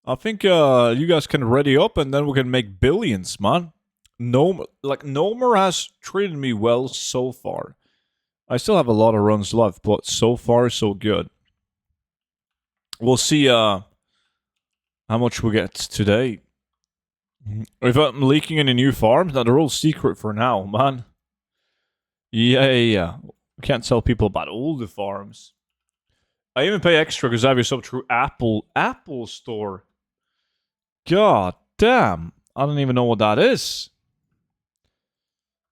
I think you guys can ready up and then we can make billions, man. Nomer has treated me well so far. I still have a lot of runs left, but so far so good. We'll see how much we get today. If I'm leaking any new farms, now they're all secret for now, man. Yeah. We can't tell people about all the farms. I even pay extra because I have your sub through Apple Store. God damn. I don't even know what that is.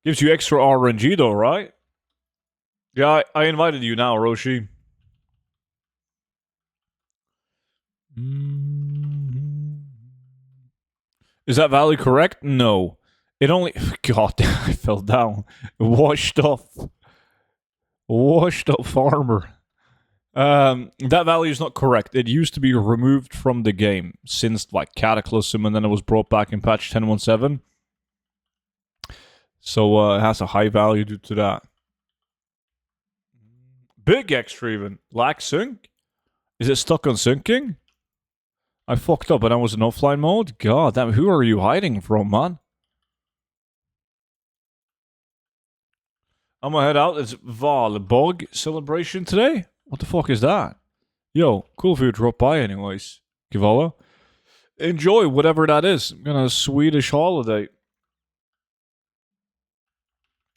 Gives you extra RNG though, right? Yeah, I invited you now, Roshi. Is that value correct? No. It only... God, I fell down. Washed up. Washed up farmer. That value is not correct. It used to be removed from the game since like Cataclysm, and then it was brought back in patch 10.17. So it has a high value due to that. Big extra even. Lack sync? Is it stuck on syncing? I fucked up and I was in offline mode? God damn, who are you hiding from, man? I'm gonna head out. It's Valborg celebration today? What the fuck is that? Yo, cool if you drop by anyways. Givala. Enjoy whatever that is. I'm gonna Swedish holiday.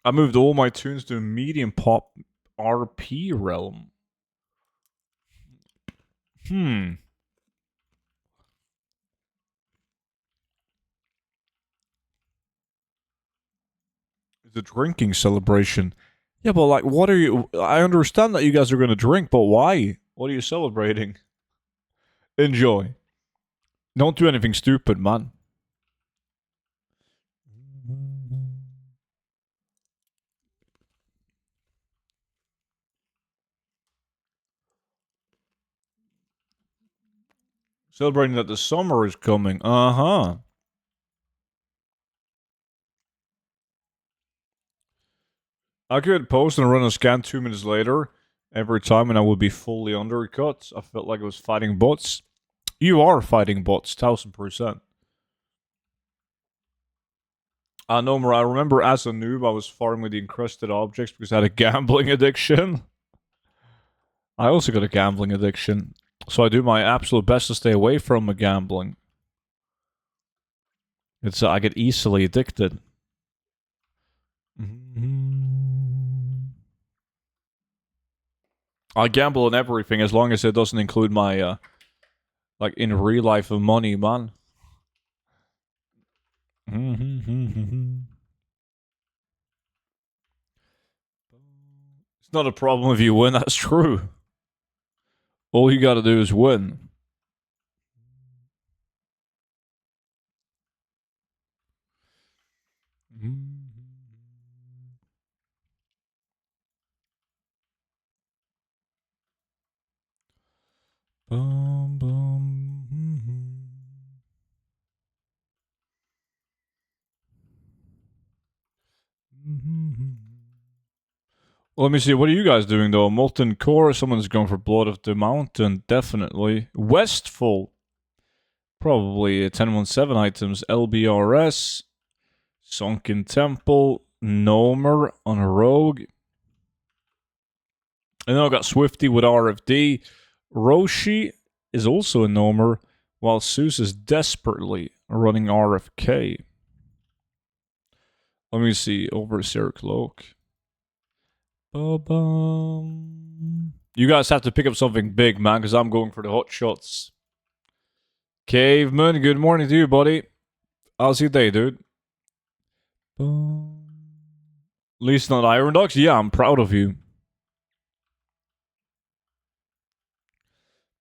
I moved all my tunes to medium pop RP realm. It's a drinking celebration. Yeah, but like, what are you... I understand that you guys are gonna drink, but why? What are you celebrating? Enjoy. Don't do anything stupid, man. Celebrating that the summer is coming. Uh-huh. I could post and run a scan 2 minutes later every time and I would be fully undercut. I felt like I was fighting bots. You are fighting bots, 1000%. I know, I remember as a noob I was farming the encrusted objects because I had a gambling addiction. I also got a gambling addiction. So I do my absolute best to stay away from the gambling. It's I get easily addicted. I gamble on everything as long as it doesn't include my like in real life money, man. It's not a problem if you win, that's true. All you gotta do is win. Boom, boom. Well, let me see. What are you guys doing though? Molten Core. Someone's going for Blood of the Mountain. Definitely. Westfall. Probably 1017 items. LBRS. Sunken Temple. Gnomer on a Rogue. And then I got Swifty with RFD. Roshi is also a Gnomer, while Zeus is desperately running RFK. Let me see. Overseer Cloak. Ba-bum. You guys have to pick up something big, man, because I'm going for the hot shots. Caveman, good morning to you, buddy. How's your day, dude? At least not Iron Dogs? Yeah, I'm proud of you.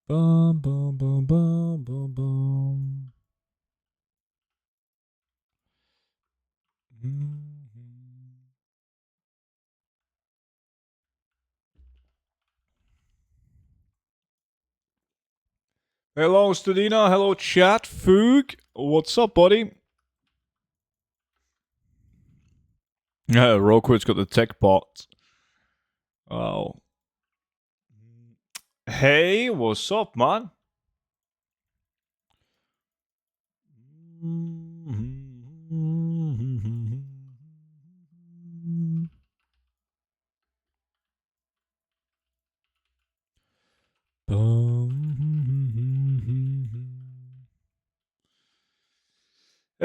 Bum, bum, bum, bum, bum, bum. Hello, Studina. Hello, chat. Foog. What's up, buddy? Yeah, Roquid's got the tech bot. Oh. Hey, what's up, man?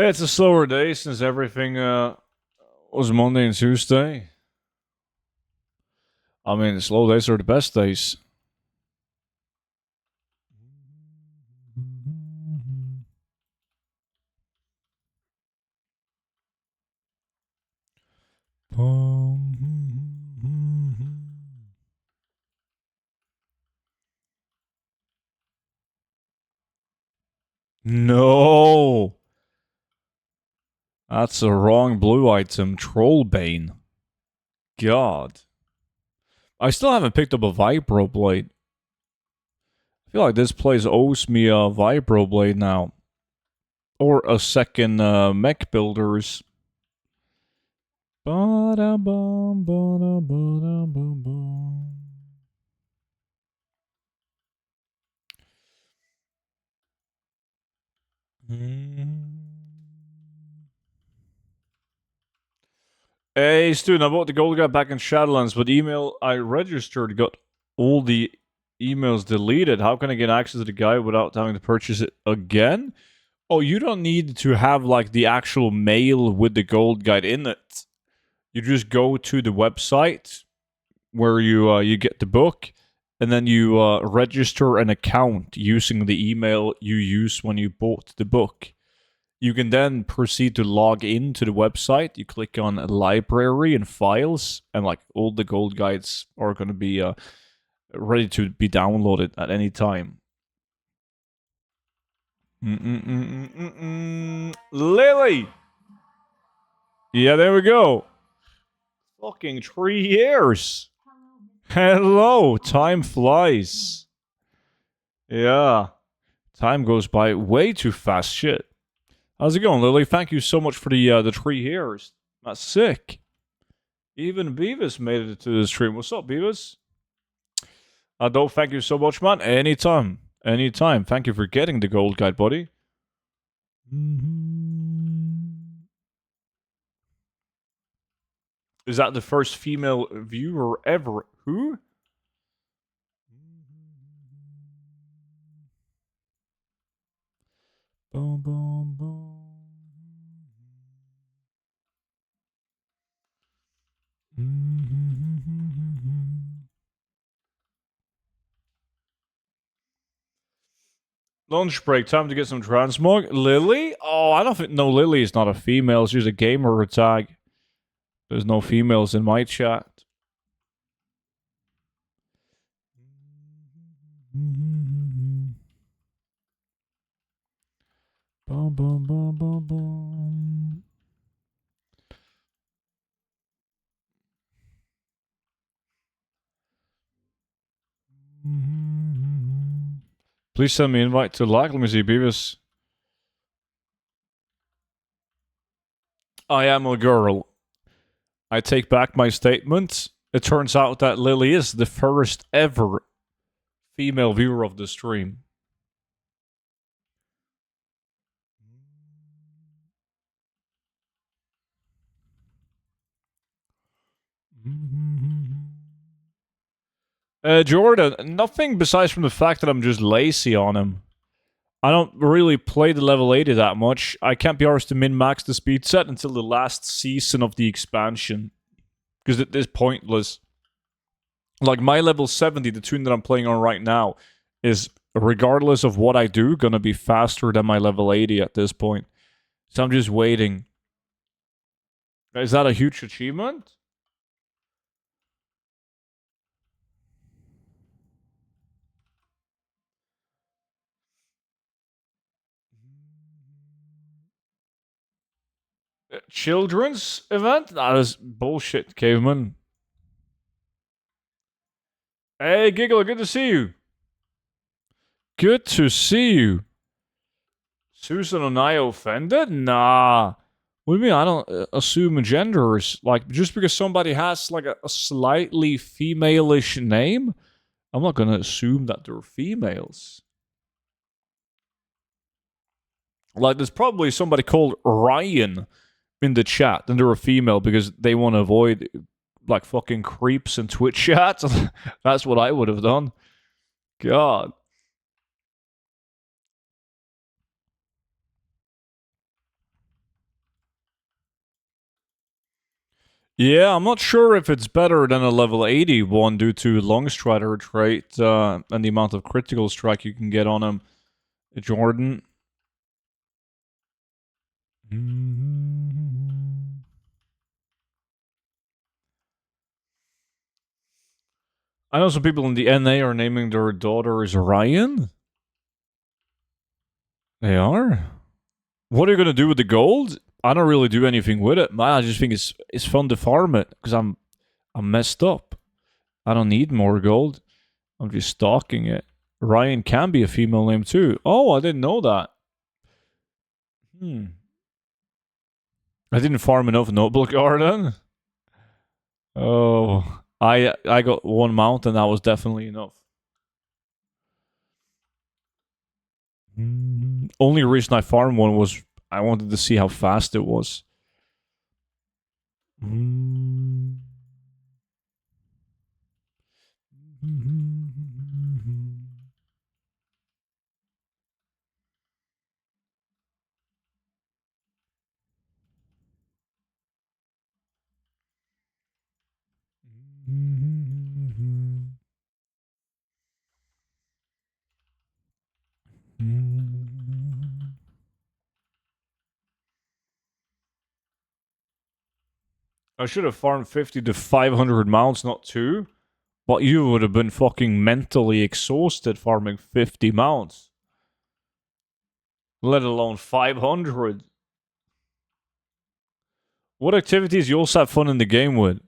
It's a slower day since everything was Monday and Tuesday. I mean, the slow days are the best days. No! That's a wrong blue item. Trollbane. God. I still haven't picked up a Vibroblade. I feel like this place owes me a Vibroblade now. Or a second mech builders. Ba-da-bum, ba-da-ba-da-bum-bum. Hey, student, I bought the gold guy back in Shadowlands, but the email I registered got all the emails deleted. How can I get access to the guy without having to purchase it again? Oh, you don't need to have like the actual mail with the gold guide in it. You just go to the website where you get the book, and then you register an account using the email you used when you bought the book. You can then proceed to log into the website. You click on library and files, and like all the gold guides are going to be ready to be downloaded at any time. Lily! Yeah, there we go. Fucking 3 years. Hello, time flies. Yeah, time goes by way too fast. Shit. How's it going, Lily? Thank you so much for the 3 years. That's sick. Even Beavis made it to the stream. What's up, Beavis? Adolf, thank you so much, man. Anytime. Anytime. Thank you for getting the gold guide, buddy. Is that the first female viewer ever? Who? Boom, boom, boom. Lunch break, time to get some transmog. Lily? Oh, I don't think. No, Lily is not a female. She's a gamer tag. There's no females in my chat. Boom, boom, boom, boom, boom. Please send me an invite to like. Let me see, Beavis. I am a girl. I take back my statement. It turns out that Lily is the first ever female viewer of the stream. Jordan, nothing besides from the fact that I'm just lazy on him. I don't really play the level 80 that much. I can't be arsed to min-max the speed set until the last season of the expansion. Because it is pointless. Like, my level 70, the tune that I'm playing on right now, is, regardless of what I do, gonna be faster than my level 80 at this point. So I'm just waiting. Is that a huge achievement? Children's event? That is bullshit, caveman. Hey, Giggler, good to see you. Good to see you. Susan and I offended? Nah. What do you mean? I don't assume genders. Like, just because somebody has, like, a slightly female-ish name, I'm not gonna assume that they're females. Like, there's probably somebody called Ryan in the chat, and they're a female because they want to avoid, like, fucking creeps in Twitch chat. That's what I would have done. God. Yeah, I'm not sure if it's better than a level 80 one due to Longstrider trait and the amount of critical strike you can get on him. Jordan. I know some people in the NA are naming their daughters Ryan. They are? What are you gonna do with the gold? I don't really do anything with it. Man, I just think it's fun to farm it because I'm messed up. I don't need more gold. I'm just stalking it. Ryan can be a female name too. Oh, I didn't know that. I didn't farm enough Noble Garden. Oh, I got one mount and that was definitely enough. Only reason I farmed one was I wanted to see how fast it was. I should have farmed 50 to 500 mounts, not 2. But you would have been fucking mentally exhausted farming 50 mounts. Let alone 500. What activities you also have fun in the game with?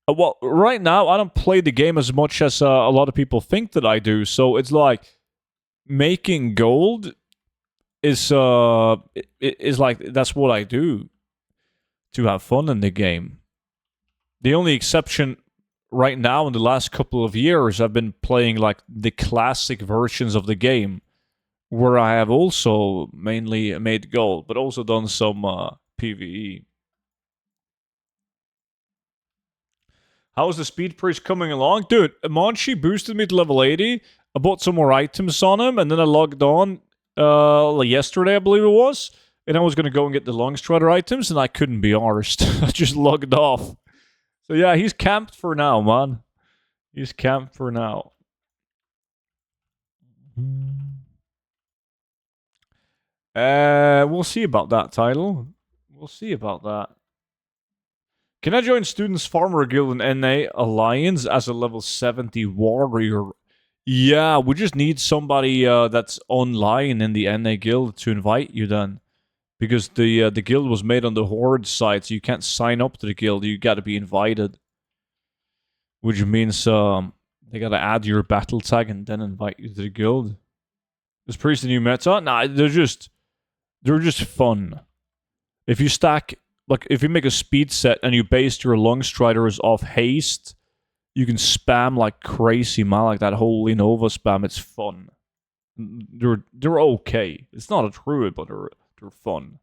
Well, right now, I don't play the game as much as a lot of people think that I do. So it's like making gold is like that's what I do to have fun in the game. The only exception right now in the last couple of years, I've been playing like the classic versions of the game, where I have also mainly made gold, but also done some PvE. How's the speed priest coming along? Dude, Monchi boosted me to level 80. I bought some more items on him, and then I logged on like yesterday, I believe it was. And I was going to go and get the Longstrider items, and I couldn't be arsed. I just logged off. So yeah, he's camped for now, man. He's camped for now. We'll see about that title. We'll see about that. Can I join Students Farmer Guild in NA Alliance as a level 70 warrior? Yeah, we just need somebody that's online in the NA guild to invite you then. Because the guild was made on the Horde site, so you can't sign up to the guild, you gotta be invited. Which means they gotta add your battle tag and then invite you to the guild. Is Priest the new meta? Nah, they're just fun. If you stack, like, if you make a speed set and you base your Longstriders off haste, you can spam like crazy, man, like that Holy Nova spam. It's fun. They're okay. It's not a druid, but they're fun.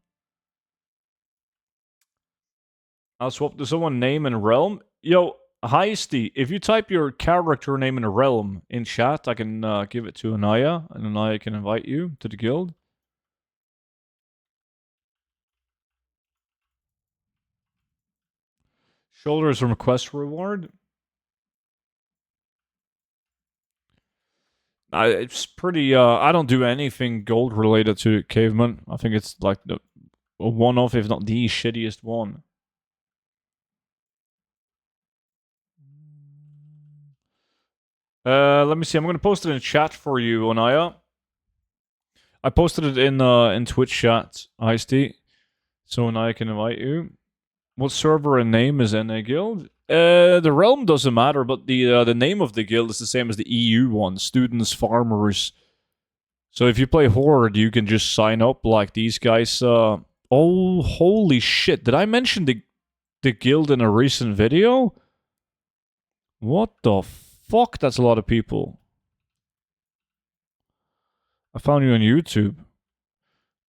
I'll swap to someone name and realm. Yo, Heisty, if you type your character name and realm in chat, I can give it to Anaya, and Anaya can invite you to the guild. Shoulders from quest reward. It's pretty. I don't do anything gold related to Caveman. I think it's like a one-off, if not the shittiest one. Let me see. I'm gonna post it in chat for you, Anaya. I posted it in Twitch chat, Ice-T, so Anaya can invite you. What server and name is NA Guild? The realm doesn't matter, but the name of the guild is the same as the EU one, Students Farmers. So if you play Horde, you can just sign up like these guys. Oh, holy shit! Did I mention the guild in a recent video? What the fuck? That's a lot of people. I found you on YouTube.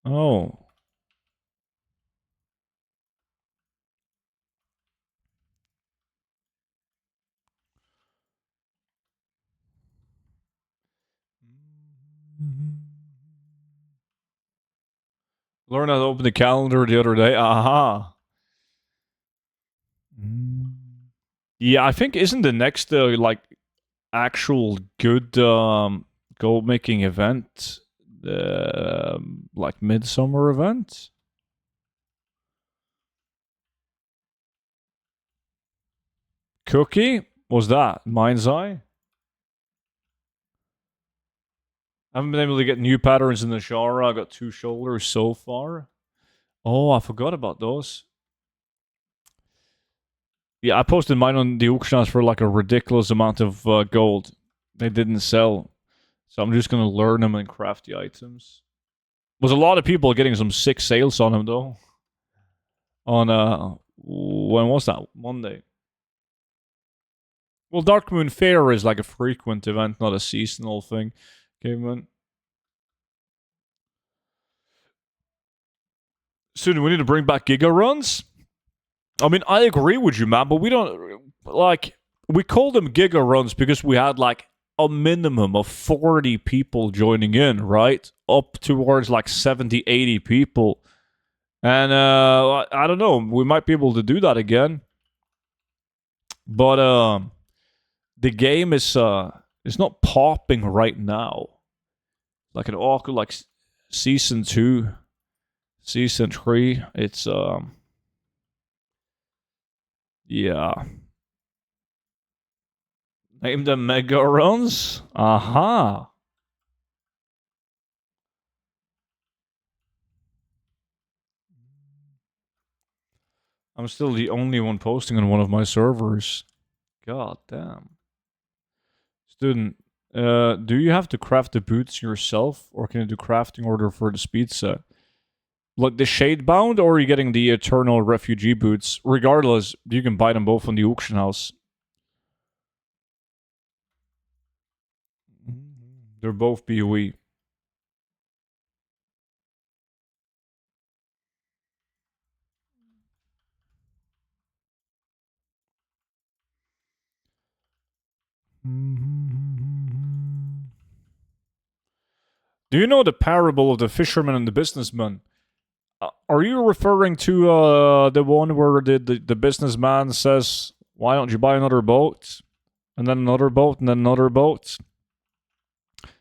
Oh. Learned how to open the calendar the other day. Aha. Yeah, I think isn't the next like actual good gold making event like midsummer event? Cookie? Was that Mind's Eye? I haven't been able to get new patterns in the genre. I got 2 shoulders so far. Oh, I forgot about those. Yeah, I posted mine on the auction house for like a ridiculous amount of gold. They didn't sell. So I'm just gonna learn them and craft the items. Was a lot of people getting some sick sales on them though. On when was that? Monday. Well, Dark Moon Fair is like a frequent event, not a seasonal thing. Okay, man. Soon we need to bring back Giga runs. I mean, I agree with you, man, but we don't like we call them Giga runs because we had like a minimum of 40 people joining in, right? Up towards like 70, 80 people. And I don't know, we might be able to do that again. But the game is not popping right now. Like an awkward like season 2, season 3, it's yeah. Name them mega runs. Aha. I'm still the only one posting on one of my servers. God damn. Student, do you have to craft the boots yourself, or can you do crafting order for the speed set? Like the Shadebound, or are you getting the Eternal Refugee boots? Regardless, you can buy them both on the auction house. They're both BOE. Do you know the parable of the fisherman and the businessman? Are you referring to the one where the businessman says, "Why don't you buy another boat?" And then another boat, and then another boat,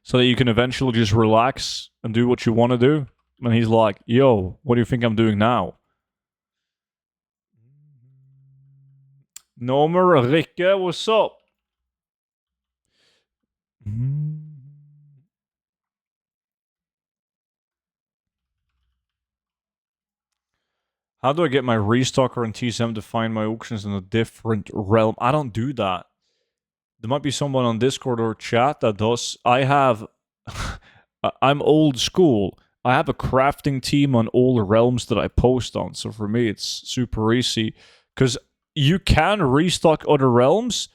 so that you can eventually just relax and do what you want to do? And he's like, "Yo, what do you think I'm doing now?" Gnomeregan, what's up? How do I get my restocker and TSM to find my auctions in a different realm? I don't do that. There might be someone on Discord or chat that does. I have. I'm old school. I have a crafting team on all the realms that I post on. So for me, it's super easy. Because you can restock other realms,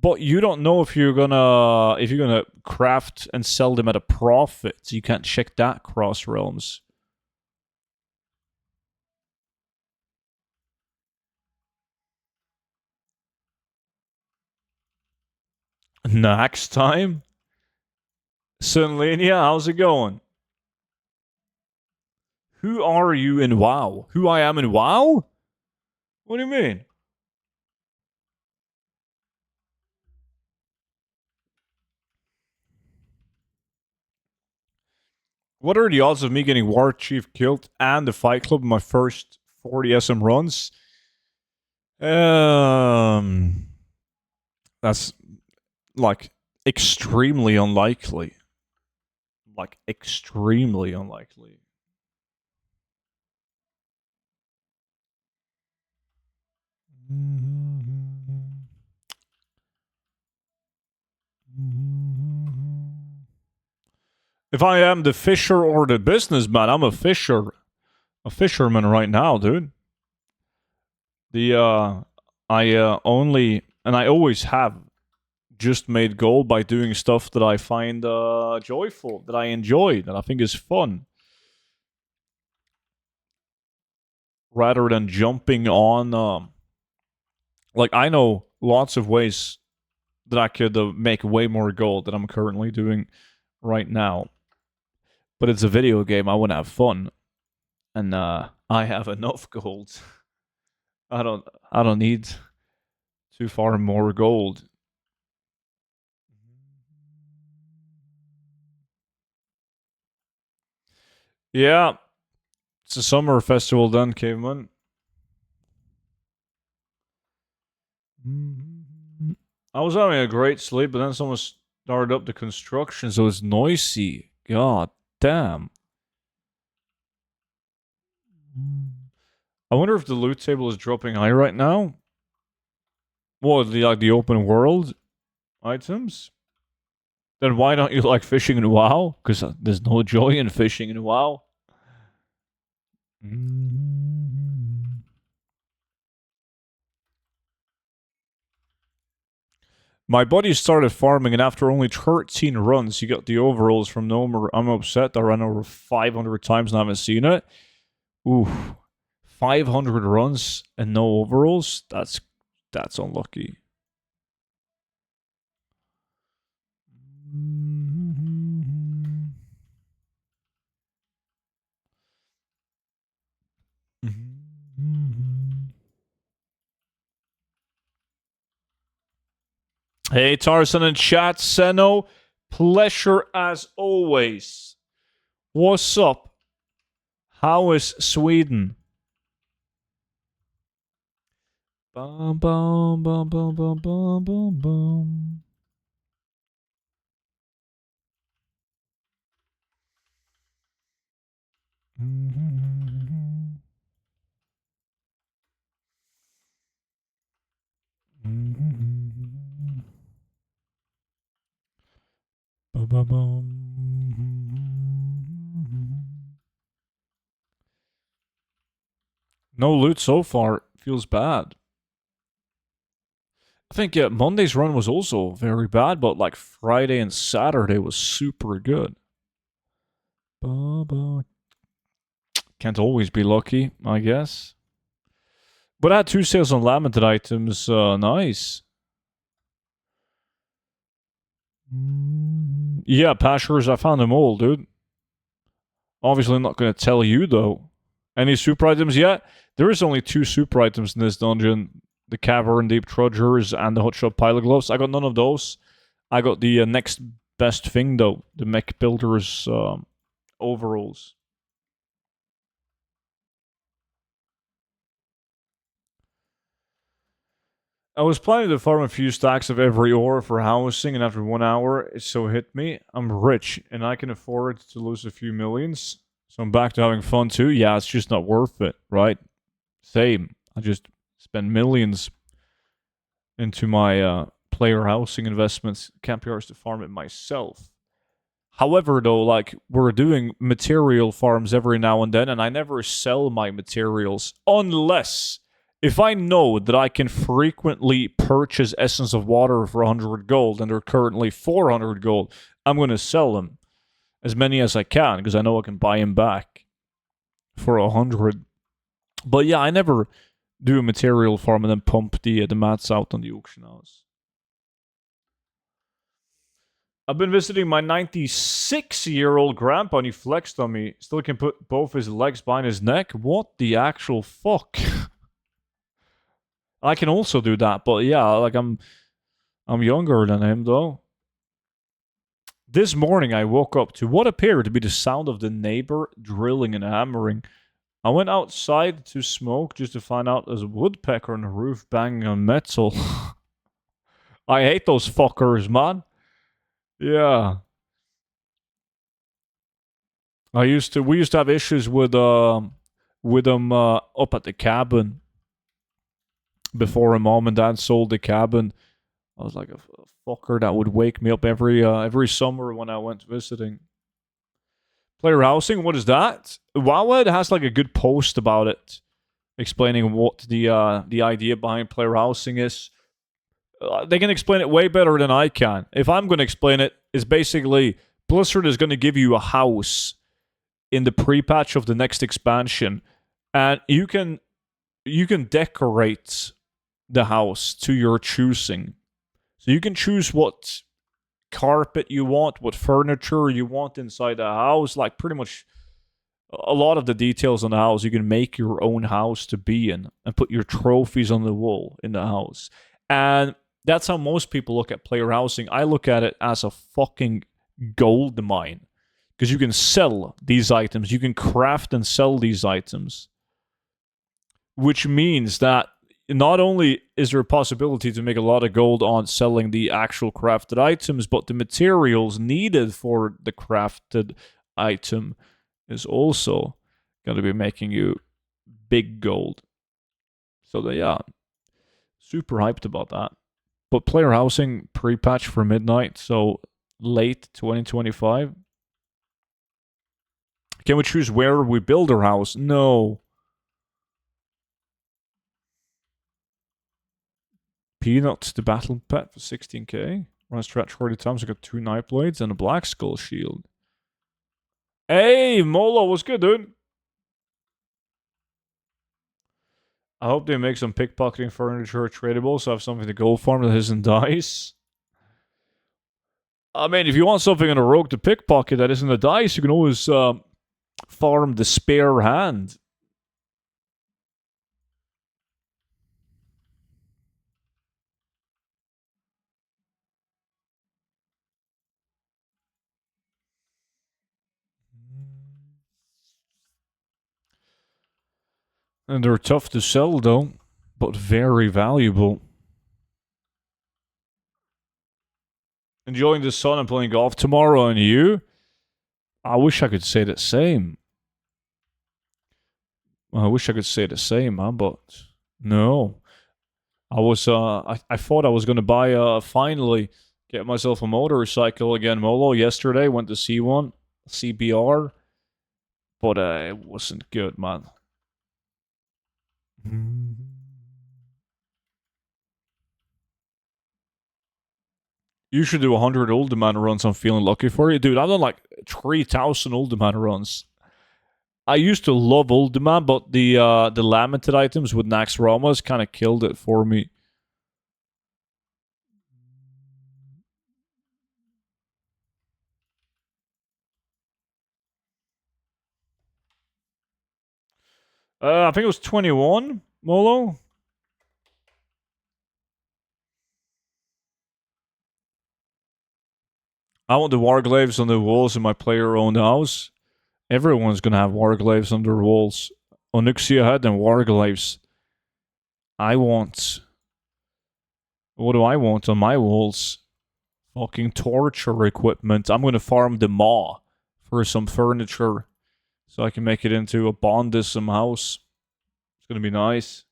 but you don't know if you're gonna craft and sell them at a profit. You can't check that cross realms. Next time, Sunlinia, how's it going? Who are you in WoW? Who I am in WoW? What do you mean? What are the odds of me getting War Chief killed and the Fight Club in my first 40 SM runs? That's like extremely unlikely. Like extremely unlikely. If I am the fisher or the businessman, I'm a fisherman right now, dude. The I only and I always have just made gold by doing stuff that I find joyful, that I enjoy, that I think is fun, rather than jumping on. Like I know lots of ways that I could make way more gold than I'm currently doing right now, but it's a video game. I want to have fun, and I have enough gold. I don't. I don't need to farm more gold. Yeah, it's a summer festival done, caveman. I was having a great sleep, but then someone started up the construction, so it's noisy. God damn. I wonder if the loot table is dropping high right now. What, the open world items? Then why don't you like fishing in WoW? Because there's no joy in fishing in WoW. My buddy started farming, and after only 13 runs, he got the overalls from Gnomeregan. I'm upset. I ran over 500 times and I haven't seen it. Ooh, 500 runs and no overalls? That's unlucky. Hey, Tarzan in chat. Seno, pleasure as always. What's up? How is Sweden? Bum, bum, bum, bum, bum, bum, bum, bum. No loot so far. Feels bad. I think Monday's run was also very bad, but like Friday and Saturday was super good. Can't always be lucky, I guess. But I had 2 sales on lamented items. Nice. Yeah, pastures. I found them all, dude. Obviously, I'm not going to tell you, though. Any super items yet? There is only 2 super items in this dungeon. The Cavern Deep Trudgers and the Hotshot Pilot Gloves. I got none of those. I got the next best thing, though. The Mech Builder's overalls. I was planning to farm a few stacks of every ore for housing, and after 1 hour, it so hit me. I'm rich, and I can afford to lose a few millions. So I'm back to having fun too. Yeah, it's just not worth it, right? Same. I just spend millions into my player housing investments. Can't be arsed to farm it myself. However, though, like, we're doing material farms every now and then, and I never sell my materials unless if I know that I can frequently purchase Essence of Water for 100 gold, and they're currently 400 gold, I'm going to sell them. As many as I can, because I know I can buy them back for 100. But yeah, I never do a material farm and then pump the mats out on the auction house. I've been visiting my 96-year-old grandpa, and he flexed on me. Still can put both his legs behind his neck. What the actual fuck? I can also do that, but yeah, like I'm younger than him though. This morning I woke up to what appeared to be the sound of the neighbor drilling and hammering. I went outside to smoke just to find out there's a woodpecker on the roof banging on metal. I hate those fuckers, man. Yeah. We used to have issues with them up at the cabin before a mom and dad sold the cabin. I was like a fucker that would wake me up every summer when I went visiting. Player housing, what is that? Wowhead has like a good post about it, explaining what the idea behind player housing is. They can explain it way better than I can. If I'm going to explain it, it's basically Blizzard is going to give you a house in the pre-patch of the next expansion, and you can decorate the house to your choosing. So you can choose what carpet you want, what furniture you want inside the house, like pretty much a lot of the details on the house. You can make your own house to be in and put your trophies on the wall in the house. And that's how most people look at player housing. I look at it as a fucking gold mine. Because you can sell these items, you can craft and sell these items. Which means that not only is there a possibility to make a lot of gold on selling the actual crafted items, but the materials needed for the crafted item is also going to be making you big gold. So, yeah, super hyped about that. But player housing pre-patch for midnight, so late 2025. Can we choose where we build our house? No. Peanuts, the battle pet for 16k. Run stretch 40 times. I got 2 knife blades and a black skull shield. Hey, Molo, what's good, dude? I hope they make some pickpocketing furniture tradable so I have something to Goldfarm that isn't dice. I mean, if you want something in a rogue to pickpocket that isn't a dice, you can always farm the spare hand. And they're tough to sell, though, but very valuable. Enjoying the sun and playing golf tomorrow, and you? I wish I could say the same. I wish I could say the same, man, but no. I was, I thought I was gonna buy, finally get myself a motorcycle again, Molo. Yesterday, went to see one, CBR, but it wasn't good, man. You should do 100 Old Man runs. I'm feeling lucky for you, dude. I've done like 3,000 Old Man runs. I used to love Old Man, but the lamented items with Nax Ramas kind of killed it for me. I think it was 21, Molo. I want the Warglaives on the walls in my player-owned house. Everyone's gonna have Warglaives on their walls. Onyxia Head and Warglaives. I want... What do I want on my walls? Fucking torture equipment. I'm gonna farm the maw for some furniture so I can make it into a Bondism house. It's gonna be nice.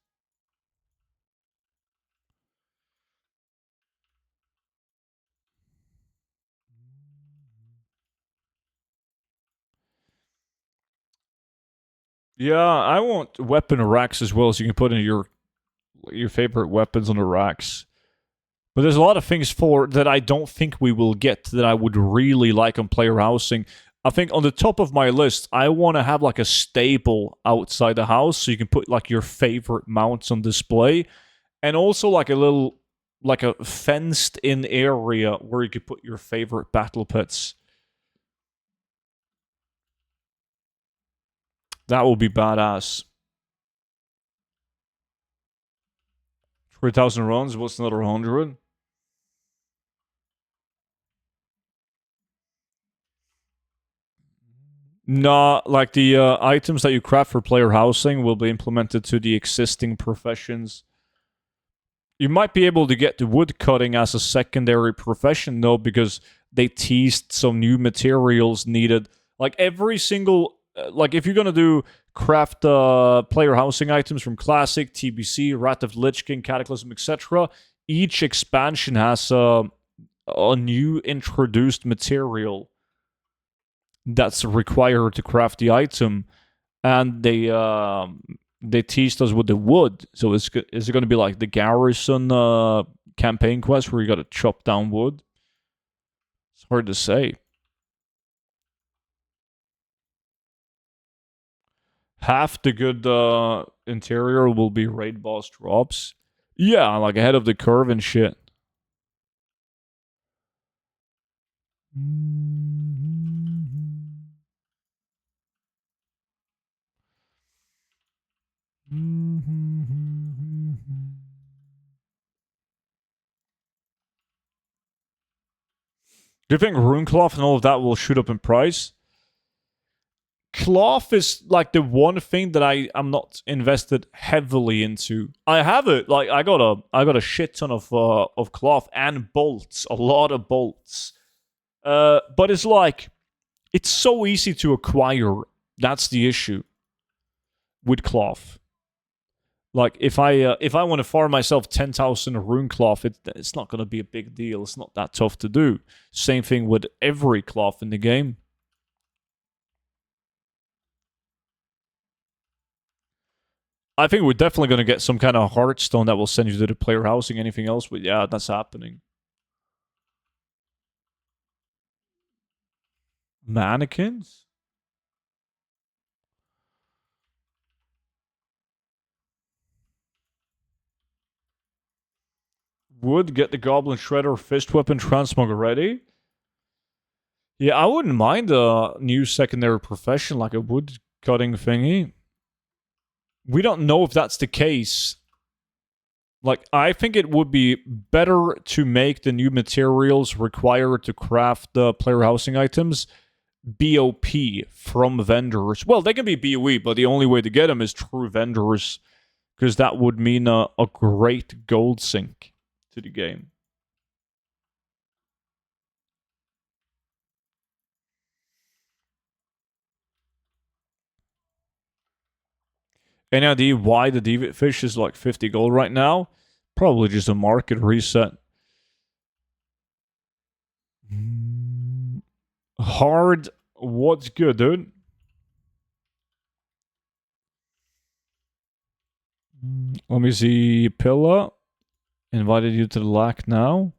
Yeah, I want weapon racks as well, so you can put in your favorite weapons on the racks. But there's a lot of things for that I don't think we will get that I would really like on player housing. I think on the top of my list, I want to have like a stable outside the house so you can put like your favorite mounts on display, and also like a little like a fenced in area where you could put your favorite battle pets. That will be badass. 3,000 runs. What's another 100? No, like the items that you craft for player housing will be implemented to the existing professions. You might be able to get the wood cutting as a secondary profession, though, because they teased some new materials needed. Like every single, like if you're gonna do craft player housing items from Classic, TBC, Wrath of Lich King, Cataclysm, etc., each expansion has a new introduced material that's required to craft the item, and they teased us with the wood. So is it going to be like the Garrison campaign quest where you got to chop down wood? It's hard to say. Half the good interior will be raid boss drops. Yeah, like ahead of the curve and shit. Do you think Runecloth and all of that will shoot up in price? Cloth is like the one thing that I'm not invested heavily into. I have it. Like I got a shit ton of cloth and bolts, a lot of bolts. But it's like it's so easy to acquire. That's the issue with cloth. Like if I want to farm myself 10,000 rune cloth, it's not going to be a big deal. It's not that tough to do. Same thing with every cloth in the game. I think we're definitely going to get some kind of heartstone that will send you to the player housing. Anything else? But yeah, that's happening. Mannequins? Would get the Goblin Shredder Fist Weapon Transmog ready. Yeah, I wouldn't mind a new secondary profession like a wood cutting thingy. We don't know if that's the case. Like, I think it would be better to make the new materials required to craft the player housing items BOP from vendors. Well, they can be BOE, but the only way to get them is through vendors, because that would mean a great gold sink to the game. Any idea why the Deviant Fish is like 50 gold right now? Probably just a market reset. Hard, what's good, dude? Let me see. Pilla. Invited you to the lack now.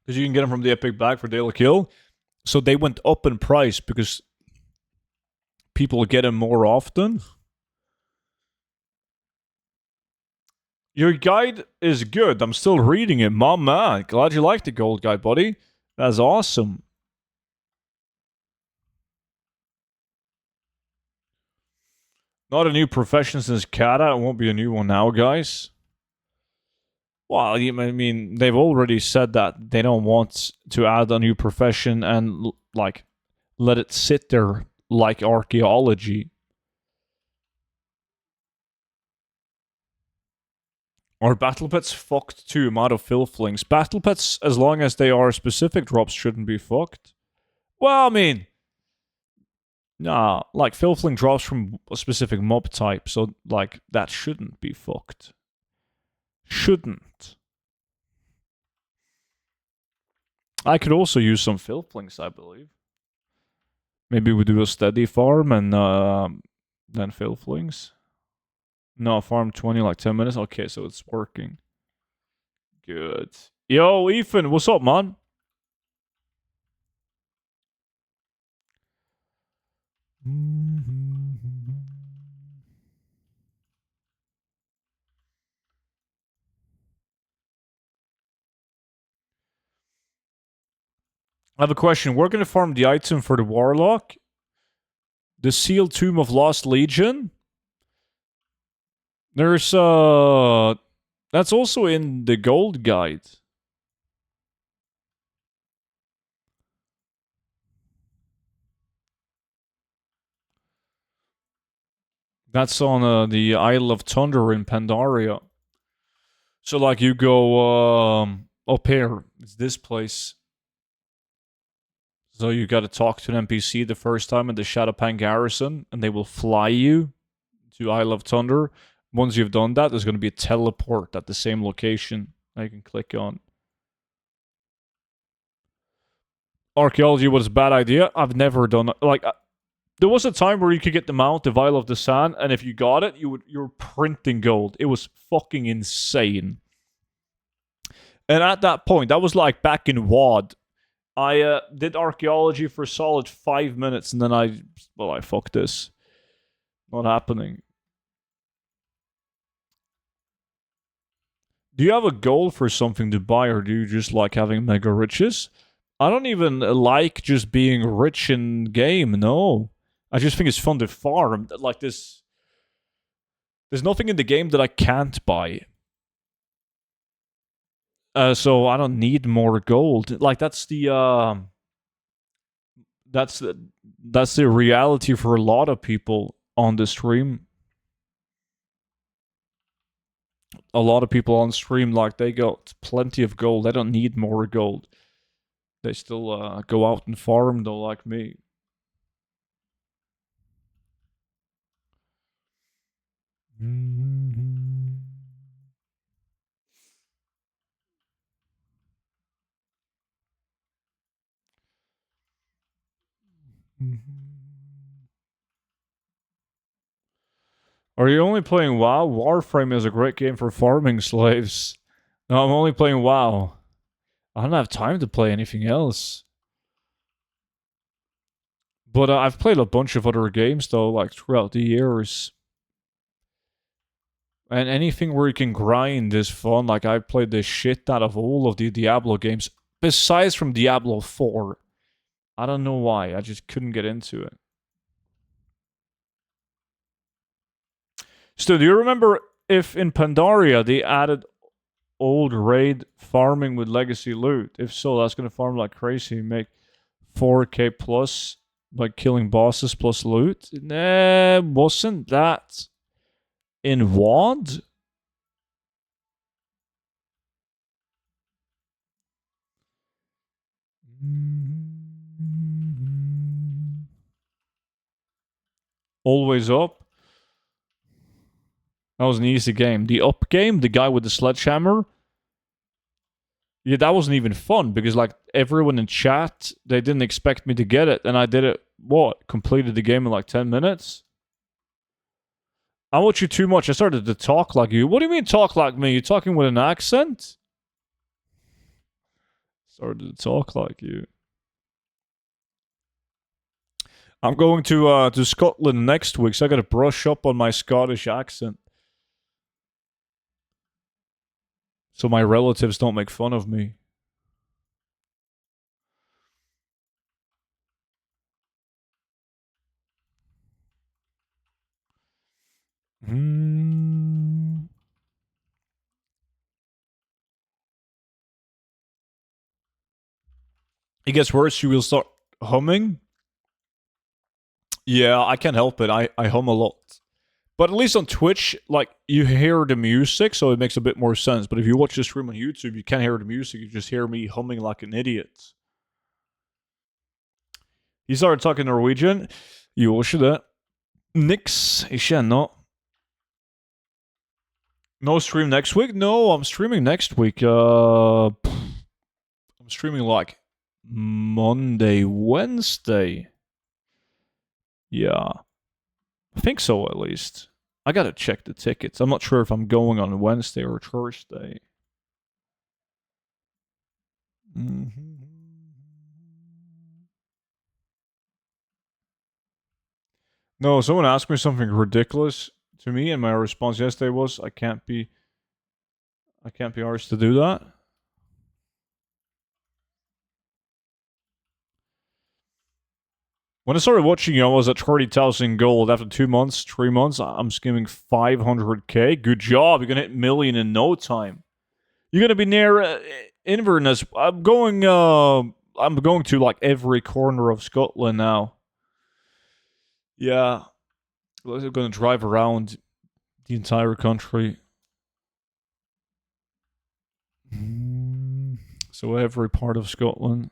Because you can get them from the epic bag for daily kill. So they went up in price because people get them more often. Your guide is good. I'm still reading it. My man. Glad you like the gold guide, buddy. That's awesome. Not a new profession since Kata. It won't be a new one now, guys. Well, I mean, they've already said that they don't want to add a new profession and, like, let it sit there like archaeology. Are battle pets fucked too? Amount of filthlings. Battle pets, as long as they are specific drops, shouldn't be fucked. Well, I mean, nah, like filthling drops from a specific mob type, so like that shouldn't be fucked. Shouldn't. I could also use some filthlings, I believe. Maybe we do a steady farm and then filthlings. No, farm 20 like 10 minutes. Okay, so it's working. Good. Yo, Ethan, what's up, man? I have a question. We're going to farm the item for the Warlock. The Sealed Tomb of Lost Legion. There's, that's also in the gold guide. That's on the Isle of Thunder in Pandaria. So, like, you go up here. It's this place. So you got to talk to an NPC the first time in the Shadowpan Garrison, and they will fly you to Isle of Thunder. Once you've done that, there's going to be a teleport at the same location that you can click on. Archaeology was a bad idea. I've never done it. Like, there was a time where you could get the Mount, the Vial of the Sand, and if you got it, you were printing gold. It was fucking insane. And at that point, that was like back in WoD. I did archaeology for a solid 5 minutes, and then I fuck this. Not happening. Do you have a goal for something to buy, or do you just like having mega riches? I don't even like just being rich in game, no. I just think it's fun to farm. Like this. There's nothing in the game that I can't buy. So I don't need more gold. Like that's that's the reality for a lot of people on the stream. A lot of people on stream, like, they got plenty of gold. They don't need more gold. They still go out and farm, though, like me. Are you only playing WoW? Warframe is a great game for farming slaves. No, I'm only playing WoW. I don't have time to play anything else. But I've played a bunch of other games, though, like, throughout the years. And anything where you can grind is fun. Like, I played the shit out of all of the Diablo games, besides from Diablo 4. I don't know why. I just couldn't get into it. Stu, do you remember if in Pandaria they added old raid farming with legacy loot? If so, that's going to farm like crazy and make 4k plus, like killing bosses plus loot. Nah, wasn't that in WoD? Always up. That was an easy game. The up game, the guy with the sledgehammer. Yeah, that wasn't even fun because, like, everyone in chat, they didn't expect me to get it, and I did it. What? Completed the game in like 10 minutes? I watch you too much. I started to talk like you. What do you mean talk like me? You talking with an accent? Started to talk like you. I'm going to Scotland next week, so I gotta brush up on my Scottish accent. So my relatives don't make fun of me. It gets worse. You will start humming. Yeah, I can't help it. I hum a lot. But at least on Twitch, like, you hear the music, so it makes a bit more sense. But if you watch the stream on YouTube, you can't hear the music. You just hear me humming like an idiot. He started talking Norwegian. Gjorde ikke det. Nix. Ikke ennå. No stream next week? No, I'm streaming next week. I'm streaming like Monday, Wednesday. Yeah. I think so, at least. I gotta check the tickets. I'm not sure if I'm going on Wednesday or Thursday. No, someone asked me something ridiculous to me, and my response yesterday was, I can't be arsed to do that. When I started watching you, I was at 30,000 gold. After 2 months, 3 months, I'm skimming 500k. Good job. You're gonna hit million in no time. You're gonna be near Inverness. I'm going to like every corner of Scotland now. Yeah. I'm gonna drive around the entire country. So every part of Scotland.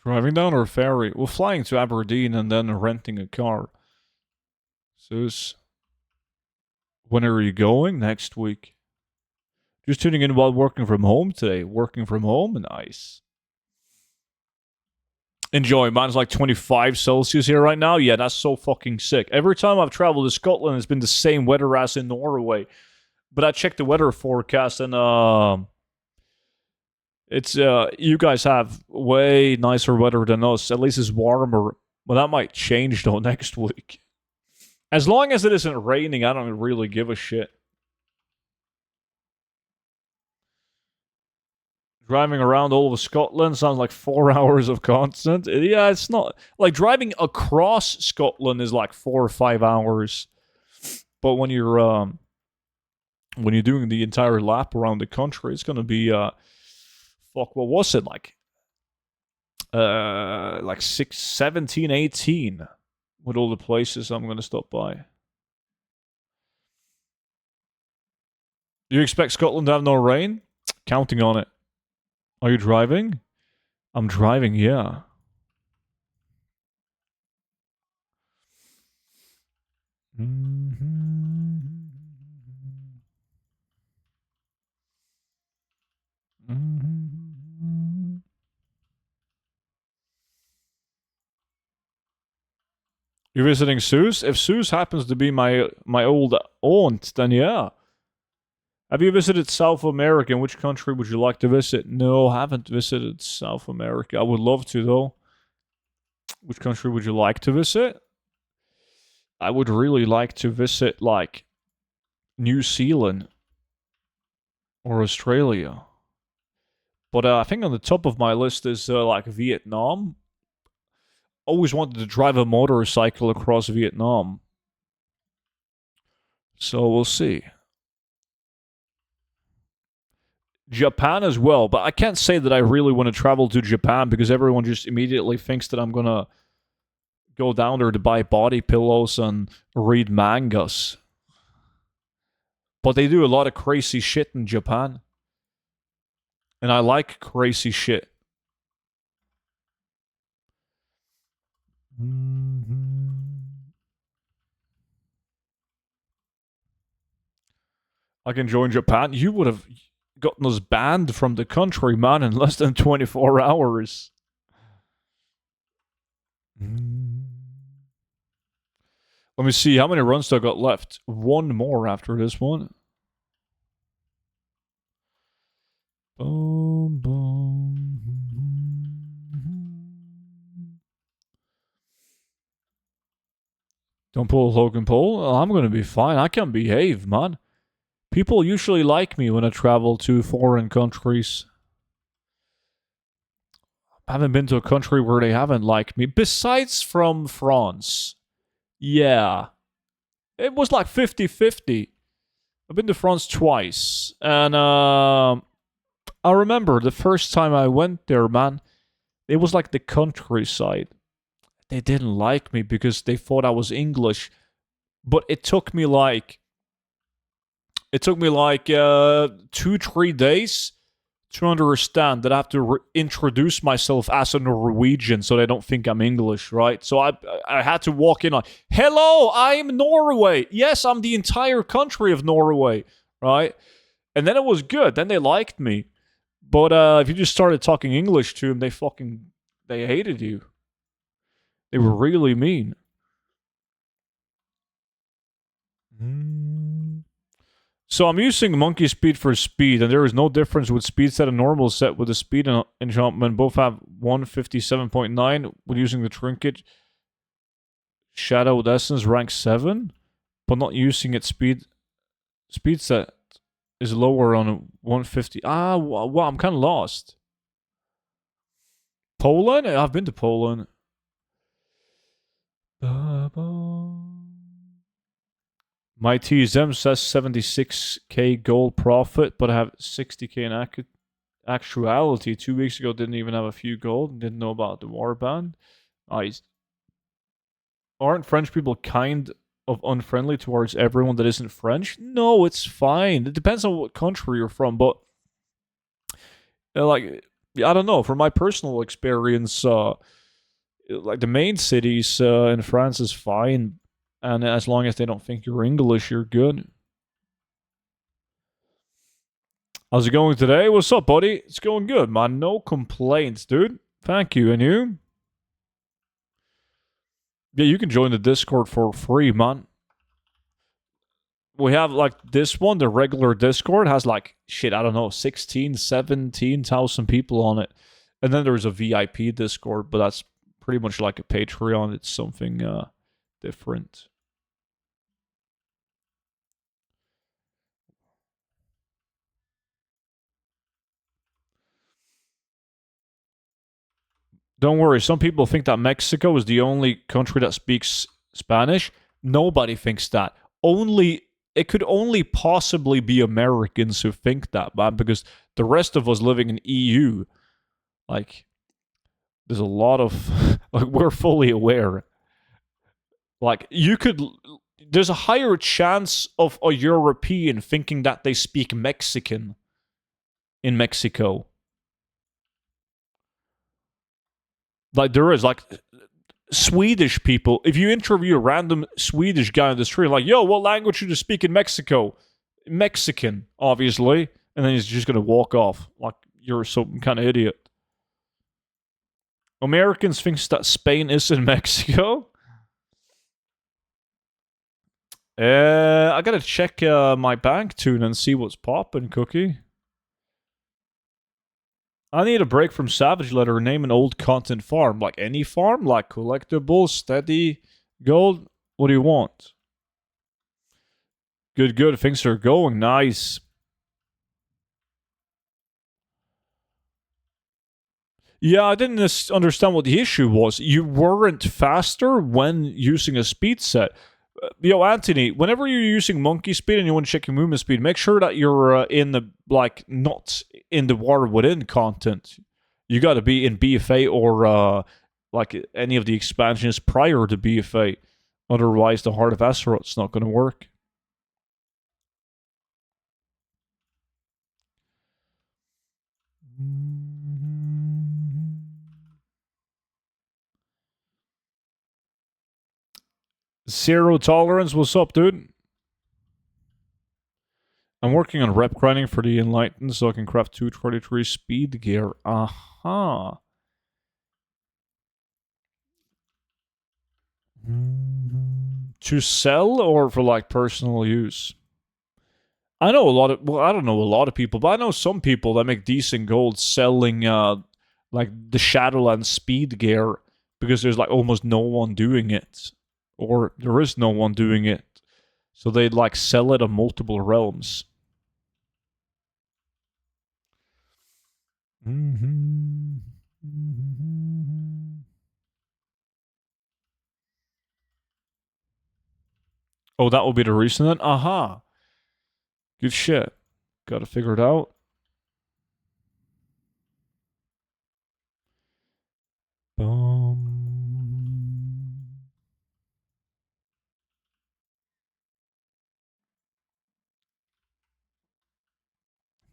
Driving down or ferry? Well, flying to Aberdeen and then renting a car. So when are you going? Next week. Just tuning in while working from home today. Working from home? Nice. enjoy, man. It's like 25 Celsius here right now. Yeah, that's so fucking sick. Every time I've traveled to Scotland, it's been the same weather as in Norway. But I checked the weather forecast and it's you guys have way nicer weather than us. At least it's warmer. But that might change though next week. As long as it isn't raining, I don't really give a shit. Driving around all of Scotland sounds like 4 hours of content. Yeah, it's not like driving across Scotland is like 4 or 5 hours. But when you're doing the entire lap around the country, it's gonna be fuck, what was it like 6, 17, 18 with all the places I'm gonna stop by. Do you expect Scotland to have no rain? Counting on it. Are you driving? I'm driving, yeah. You're visiting Suze? If Suze happens to be my old aunt, then yeah. Have you visited South America? In which country would you like to visit? No, haven't visited South America. I would love to, though. Which country would you like to visit? I would really like to visit, like, New Zealand or Australia. But I think on the top of my list is, like, Vietnam. Always wanted to drive a motorcycle across Vietnam. So we'll see. Japan as well, but I can't say that I really want to travel to Japan because everyone just immediately thinks that I'm gonna go down there to buy body pillows and read mangas. But they do a lot of crazy shit in Japan. And I like crazy shit. I can join Japan. You would have gotten us banned from the country, man, in less than 24 hours. Let me see, how many runs do I got left? One more after this one. Boom, boom. Don't pull a Logan Paul? Oh, I'm gonna be fine. I can behave, man. People usually like me when I travel to foreign countries. I haven't been to a country where they haven't liked me. Besides from France. Yeah. It was like 50-50. I've been to France twice. And I remember the first time I went there, man, it was like the countryside. They didn't like me because they thought I was English. But it took me like 2-3 days to understand that I have to introduce myself as a Norwegian so they don't think I'm English, right? So I had to walk in like, hello, I'm Norway. Yes, I'm the entire country of Norway, right? And then it was good. Then they liked me. But if you just started talking English to them, they hated you. They were really mean. So I'm using monkey speed for speed, and there is no difference with speed set and normal set with the speed and enchantment. Both have 157.9 with using the trinket. Shadow with essence rank 7, but not using its speed set is lower on 150. Wow, I'm kind of lost. Poland? I've been to Poland. My TSM says 76k gold profit, but I have 60k in actuality. 2 weeks ago, didn't even have a few gold. Didn't know about the warband. Aren't French people kind of unfriendly towards everyone that isn't French? No, it's fine. It depends on what country you're from, but like, I don't know. From my personal experience, like the main cities in France is fine. And as long as they don't think you're English, you're good. How's it going today? What's up, buddy? It's going good, man. No complaints, dude. Thank you. And you? Yeah, you can join the Discord for free, man. We have like this one, the regular Discord has like shit, I don't know, 16, 17,000 people on it. And then there's a VIP Discord, but that's pretty much like a Patreon. It's something different. Don't worry, some people think that Mexico is the only country that speaks Spanish. Nobody thinks that. Only it could only possibly be Americans who think that, man, because the rest of us living in EU, like there's a lot of like we're fully aware. Like you could there's a higher chance of a European thinking that they speak Mexican in Mexico. Like there is like Swedish people, if you interview a random Swedish guy on the street, like, yo, what language do you speak in Mexico? Mexican, obviously. And then he's just going to walk off like you're some kind of idiot. Americans think that Spain is in Mexico. I gotta check my bank tune and see what's popping, Cookie. I need a break from Savage Letter. Name an old content farm. Like any farm? Like collectibles, steady, gold? What do you want? Good, good. Things are going. Nice. Yeah, I didn't understand what the issue was. You weren't faster when using a speed set. Yo, Anthony, whenever you're using monkey speed and you want to check your movement speed, make sure that you're in the, like, not in the water within content. You got to be in BFA or, like, any of the expansions prior to BFA. Otherwise, the Heart of Azeroth's not going to work. Zero tolerance, what's up, dude? I'm working on rep grinding for the Enlightened so I can craft 223 speed gear. Aha. To sell or for like personal use? I know a lot of, well, I don't know a lot of people, but I know some people that make decent gold selling like the Shadowland speed gear because there's like almost no one doing it. Or there is no one doing it. So they'd like sell it on multiple realms. Oh, that will be the reason then? Aha. Good shit. Gotta figure it out.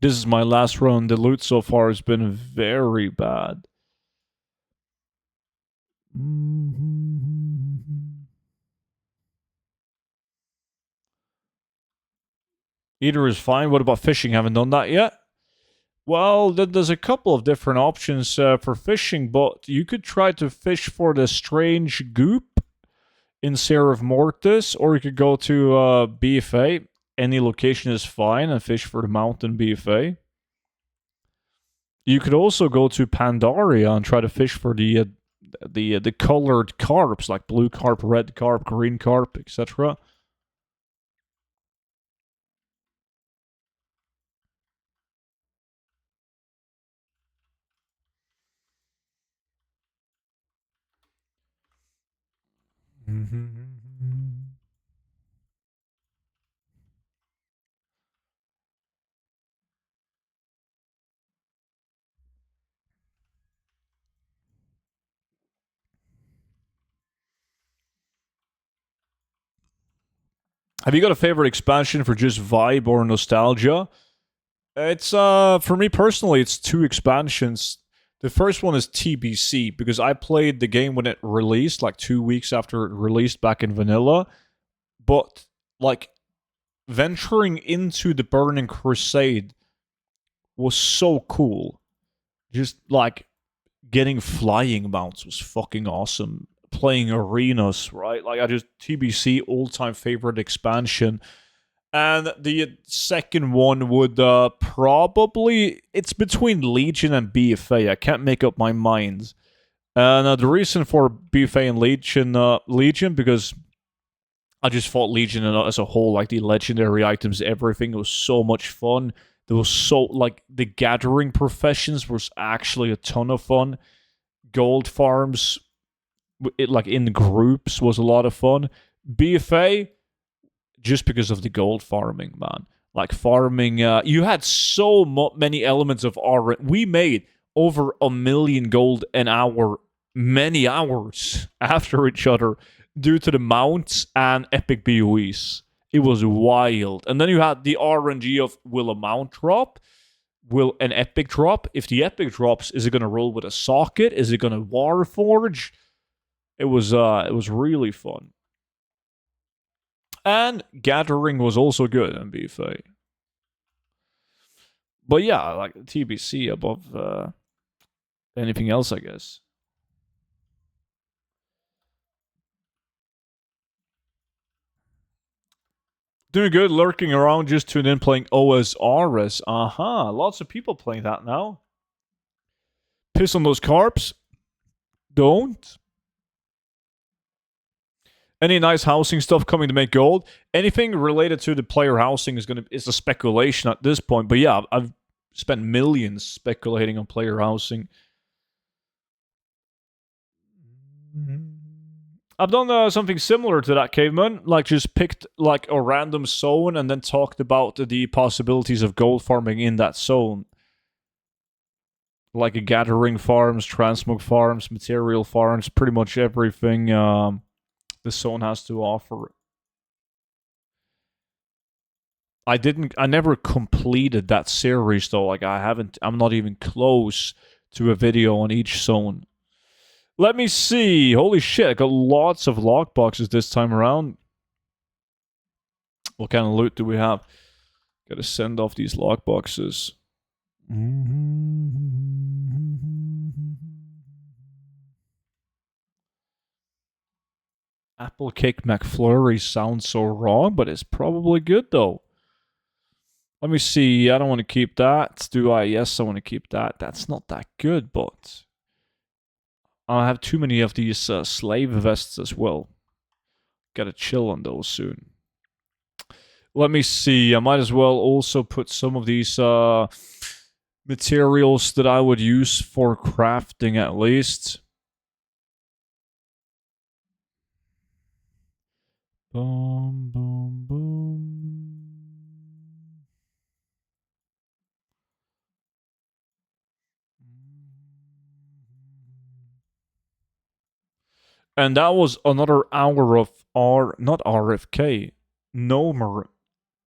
This is my last run. The loot so far has been very bad. Eater is fine. What about fishing? Haven't done that yet? Well, there's a couple of different options for fishing, but you could try to fish for the strange goop in Seraph Mortis, or you could go to BFA. Any location is fine, and fish for the mountain BFA. You could also go to Pandaria and try to fish for the colored carps, like blue carp, red carp, green carp, etc. Have you got a favorite expansion for just vibe or nostalgia? It's for me personally, it's two expansions. The first one is TBC because I played the game when it released, like 2 weeks after it released back in vanilla. But like venturing into the Burning Crusade was so cool. Just like getting flying mounts was fucking awesome. playing arenas, right? Like I just TBC all-time favorite expansion. And the second one would probably it's between Legion and BFA. I can't make up my mind. And the reason for BFA and Legion because I just thought Legion as a whole, like the legendary items, everything was so much fun. There was so like the gathering professions was actually a ton of fun. Gold farms, like in groups, was a lot of fun. BFA, just because of the gold farming, man. Like farming, you had so many elements of our. We made over 1,000,000 gold an hour, many hours after each other, due to the mounts and epic BOEs. It was wild. And then you had the RNG of will a mount drop? Will an epic drop? If the epic drops, is it going to roll with a socket? Is it going to warforge? It was really fun. And gathering was also good in BFA. But yeah, like TBC above anything else, I guess. Doing good, lurking around, just tuned in playing OSRS. Uh-huh, lots of people playing that now. Piss on those carps? Don't. Any nice housing stuff coming to make gold? Anything related to the player housing is a speculation at this point. But yeah, I've spent millions speculating on player housing. I've done something similar to that, Caveman. Like, just picked like a random zone and then talked about the possibilities of gold farming in that zone. Like gathering farms, transmog farms, material farms, pretty much everything the zone has to offer. I never completed that series though. Like I'm not even close to a video on each zone. Let me see. Holy shit, I got lots of lockboxes this time around. What kind of loot do we have? Gotta send off these lockboxes. Apple Cake McFlurry sounds so wrong, but it's probably good though. Let me see. I don't want to keep that. Do I? Yes, I want to keep that. That's not that good, but I have too many of these slave vests as well. Gotta chill on those soon. Let me see. I might as well also put some of these materials that I would use for crafting at least. Boom, boom, boom. And that was another hour of not RFK, Gnomeregan.